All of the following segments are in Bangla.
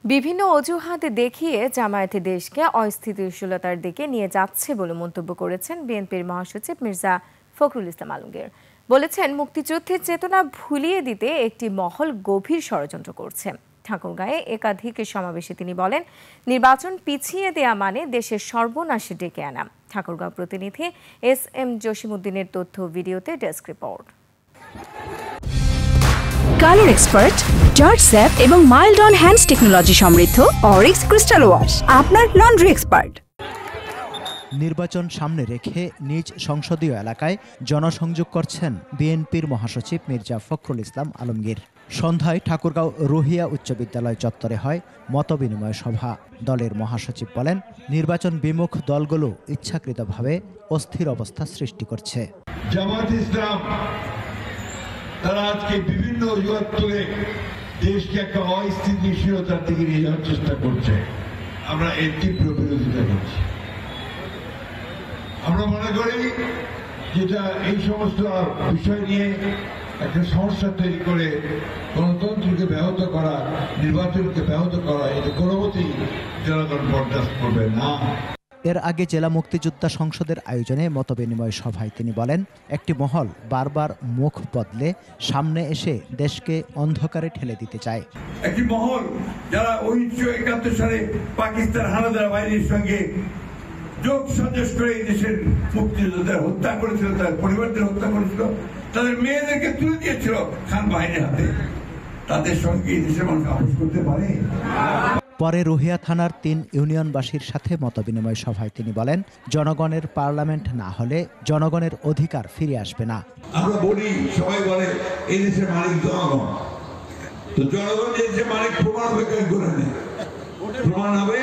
বিভিন্ন অজুহাত দেখিয়ে জামায়াতে দেশকে অস্থিতিশীলতার দিকে নিয়ে যাচ্ছে বলে মন্তব্য করেছেন বিএনপির মহাসচিব মির্জা ফখরুল ইসলাম আলমগীর। বলেছেন, মুক্তিযুদ্ধের চেতনা ভুলিয়ে দিতে একটি মহল গভীর ষড়যন্ত্র করছে। ঠাকুরগাঁয়ে একাধিক সমাবেশে তিনি বলেন, নির্বাচন পিছিয়ে দেয়া মানে দেশের সর্বনাশে ডেকে আনা। ঠাকুরগাঁও প্রতিনিধি SM জসিমউদ্দিনের তথ্য ভিডিওতে desk report. Colour expert, George sap এবং মাইল্ড অন হ্যান্ডস টেকনোলজি সমৃদ্ধ অরিক্স ক্রিস্টাল ওয়াশ আপনার লন্ড্রি এক্সপার্ট। নির্বাচন সামনে রেখে নিজ সংসদীয় এলাকায় জনসংযোগ করছেন বিএনপির মহাসচিব মির্জা ফখরুল ইসলাম আলমগীর। সন্ধ্যায় ঠাকুরগাঁও রুহিয়া উচ্চ বিদ্যালয় চত্বরে হয় মতবিনিময় সভা। দলের মহাসচিব বলেন, নির্বাচন বিমুখ দলগুলো ইচ্ছাকৃতভাবে অস্থির অবস্থা সৃষ্টি করছে। জামায়াতে ইসলাম তারা আজকে বিভিন্ন অজুহাত তুলে দেশকে একটা অস্থিতিশীলতার দিকে নিয়ে যাওয়ার চেষ্টা করছে। আমরা এর তীব্র বিরোধিতা করছি। আমরা মনে করি যেটা এই সমস্ত বিষয় নিয়ে একটা সমস্যা তৈরি করে গণতন্ত্রকে ব্যাহত করা, নির্বাচনকে ব্যাহত করা, এটা কোনোমতেই জনগণ বরদাস্ত করবে না। এর আগে জেলা মুক্তিযোদ্ধা সংসদের আয়োজনে মতবিনিময় সভায় তিনি বলেন, একটি মহল বারবার মুখ বদলে সামনে এসে দেশকে অন্ধকারে ঠেলে দিতে চায়। একটি মহল যারা 1971 সালে পাকিস্তান হানাদার বাহিনীর সঙ্গে যোগ সাজস করে এই দেশের মুক্তিযোদ্ধাদের হত্যা করেছিল, তার পরিবারদের হত্যা করেছিল, তাদের মেয়েদেরকে তুলে দিয়েছিল খান বাহিনীর হাতে, তাদের সঙ্গে এই দেশের মানুষ আপোষ করতে পারে? পরে রুহিয়া থানার 3 ইউনিয়নবাসীর সাথে মতবিনিময় সভায় তিনি বলেন, জনগণের পার্লামেন্ট না হলে জনগণের অধিকার ফিরে আসবে না। আমরা বলি, সবাই বলে এই দেশের মালিক জনগণ, তো জনগণ এই দেশের মালিক প্রমাণ করে নেয়। প্রমাণ হবে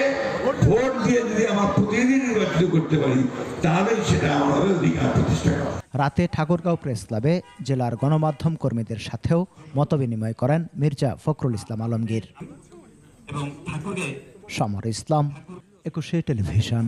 ভোট দিয়ে যদি আমার প্রতিনিধি নির্বাচিত করতে পারি, তাহলে সেটা আমাদের অধিকার প্রতিষ্ঠা করা। রাতে ঠাকুরগাঁও প্রেস ক্লাবে জেলার গণমাধ্যম কর্মীদের সাথেও মতবিনিময় করেন মির্জা ফখরুল ইসলাম আলমগীর। সমর ইসলাম, 21 টেলিভিশন।